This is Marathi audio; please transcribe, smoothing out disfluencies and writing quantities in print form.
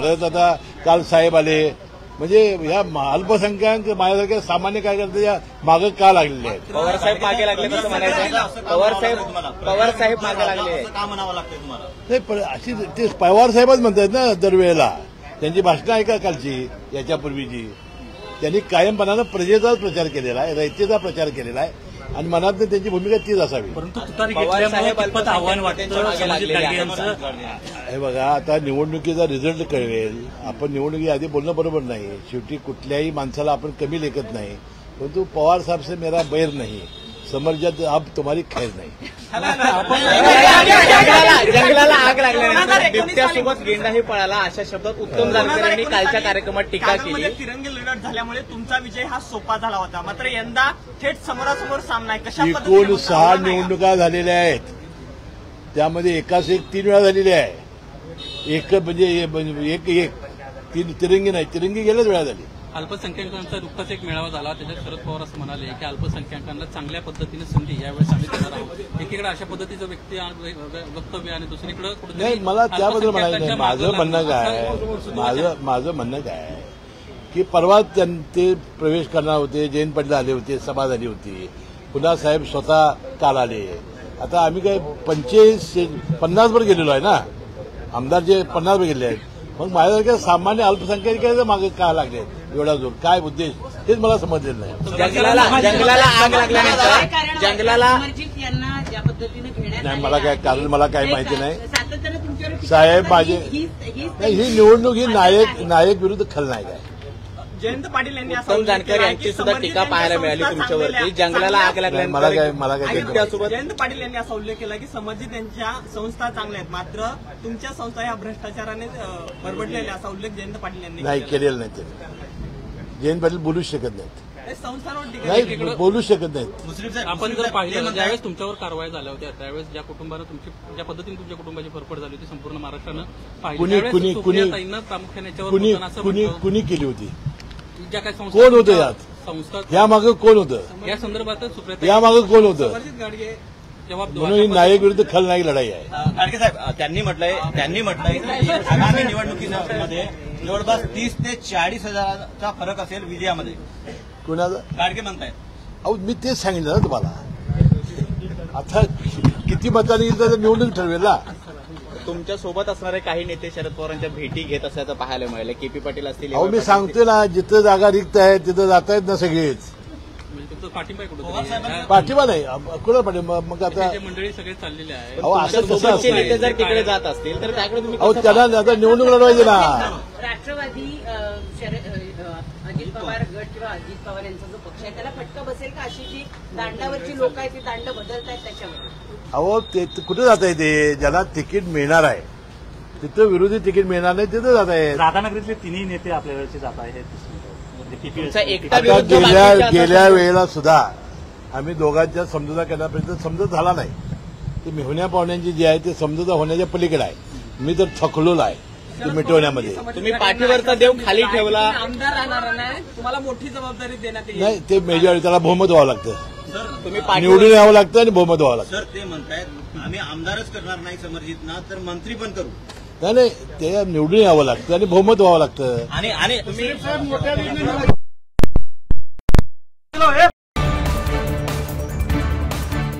परत आता काल साहेब आले, म्हणजे या अल्पसंख्याक माझ्यासारख्या सामान्य कार्यकर्त्याच्या मागे का लागलेले आहेत? पवार साहेब मागे लागले कसं म्हणायचं? पवार साहेब मागे लागले का म्हणावं लागतं तुम्हाला? नाही, अशी ते पवार साहेबच म्हणतात ना दरवेळेला. त्यांची भाषणं ऐका कालची, याच्यापूर्वीची. त्यांनी कायमपणानं प्रजेचाच प्रचार केलेला आहे, रयतेचा प्रचार केलेला आहे आणि मनात त्यांची भूमिका तीच असावी. परंतु तुतारी घेतल्यामुळे कितपत आव्हान वाटतं संभाजी गाडगे यांचं? हे बघा, आता निवडणुकीचा रिझल्ट कळवेल. आपण निवडणुकी आधी बोलणं बरोबर नाही. शेवटी कुठल्याही माणसाला आपण कमी लेखत नाही. परंतु पवार साहेब से मेरा बैर नाही, समर्जात अब तुम्हारी खैर नाही. जंगलाला आग लागल्यानंतर बिबट्यासोबत गेंडाही पळाला, अशा शब्दात उत्तम जानकर यांनी कालच्या कार्यक्रमात टीका केली. तिरंगी लढत झाल्यामुळे तुमचा विजय हा सोपा झाला होता, मात्र यंदा थेट समोरासमोर सामना आहे. कशा एकूण 6 निवडणुका झालेल्या आहेत, त्यामध्ये एकाच एक 3 वेळा झालेली आहे. एक म्हणजे एक तिरंगी नाही, तिरंगी गेल्याच वेळा झाली. अल्पसंख्याकांचा नुकताच एक मेळावा झाला, त्याच्यात शरद पवार असं म्हणाले की अल्पसंख्याकांना चांगल्या पद्धतीने संधी यावेळेस आम्ही देणार आहोत. एकीकडे अशा पद्धतीचं वक्तव्य आणि दुसरीकडे नाही, मला त्याबद्दल म्हणायचं नाही. माझं म्हणणं काय की परवा ते प्रवेश करणार होते, जयंत पाटील आले होते, सभा झाली होती, पुन्हा साहेब स्वतः काल आले. आता आम्ही काय 50 वर गेलेलो आहे ना, आमदार जे 50 वर गेले आहेत. मग माझ्यासारख्या सामान्य अल्पसंख्याकांच्या मागे का लागले एवढा जोर? काय उद्देश हेच मला समजलेलं नाही. जंगलाला आग लागल्यानंतर जंगलाला नाही, मला काय माहिती नाही. साहेब माझे ही निवडणूक ही नायक विरुद्ध खलनायक आहे. जयंत पाटील यांनी उत्तम जानकर यांची सुद्धा टीका पाहायला मिळाली तुमच्यावरती. जंगलाला आग लागल्यानंतर मला काय जयंत पाटील यांनी असा उल्लेख केला की संबंधित यांच्या संस्था चांगल्या आहेत, मात्र तुमच्या संस्था ह्या भ्रष्टाचाराने बरबडलेल्या, असा उल्लेख जयंत पाटील यांनी नाही केलेला नाही. ते जयंत पाटील बोलूच शकत नाहीत. संस्थांवर नाही, बोलू शकत नाहीत. आपण जर पाहिलं ज्यावेळेस तुमच्यावर कारवाई झाल्या होत्या त्यावेळेस ज्या कुटुंबानं ज्या पद्धतीने तुमच्या कुटुंबाची फरफड झाली होती संपूर्ण महाराष्ट्रानं पाहिली. कुणी केली होती? ज्या काही कोण होतं यात? संस्था या मागे कोण होतं? या संदर्भात सुप्रिया या मागे कोण होतं? जबाब म्हणून ही नायक विरुद्ध खलनायक लढाई आहे. गाडगे साहेब त्यांनी म्हटलंय की आगामी निवडणुकीमध्ये जवळपास 30 ते 40 हजाराचा फरक असेल विजयामध्ये. कुणाचा? गाडगे म्हणतायत. अहो, मी तेच सांगितलं ना तुम्हाला. आता किती मतांनी येईल तर निवडणूक ठरवेल ना. तुमच्या सोबत असणारे काही नेते शरद पवारांच्या भेटी घेत असल्याचं पाहायला मिळालं. केपी पाटील असतील. अहो, मी सांगतोय ना, जिथं जागा रिक्त आहे तिथं जात आहेत ना सगळेच. पाठिंबा नाही कुणा पाठिंबा? मग आता मंडळी सगळे चाललेले आहे. अहो, असं कसं असतं? नेते जर तिकडे जात असतील तर त्याकडे तुम्ही अहो, त्यांना आता निवडणूक लढवायची ना. राष्ट्रवादी अजित पवार गट किंवा अजित पवार यांचा जो पक्ष आहे त्याला फटका बसेल का? अशी जी दांडावरची लोक आहेत ती दांड बदलतायत त्याच्यावर. अहो, ते कुठे जात आहे? ते ज्याला तिकीट मिळणार आहे तिथं विरोधी तिकीट मिळणार नाही तिथं जात आहे. राधानगरीतले तिन्ही नेते आपल्या वेळेचे जात आहेत. गेल्या वेळेला सुद्धा आम्ही दोघांच्या समजुता करण्यापर्यंत समजत झाला नाही. ते मेहुण्या पाहुण्यांची जी आहे ते समजुता होण्याच्या पलीकडे आहे. मी तर थकलोल आहे ते मिटवण्यामध्ये. तुम्ही पाठीवरचा देव खाली ठेवला. आमदार राहणार नाही, तुम्हाला मोठी जबाबदारी देण्यात येईल. नाही, ते मेजॉरिटी त्याला बहुमत व्हावं लागतं. तुम्ही निवडून यावं लागतं आणि बहुमत व्हावं लागतं. सर ते म्हणतायत आम्ही आमदारच करणार नाही समर्जितना, तर मंत्री पण करू. नाही, ते निवडून यावं लागतं आणि बहुमत व्हावं लागतं. आणि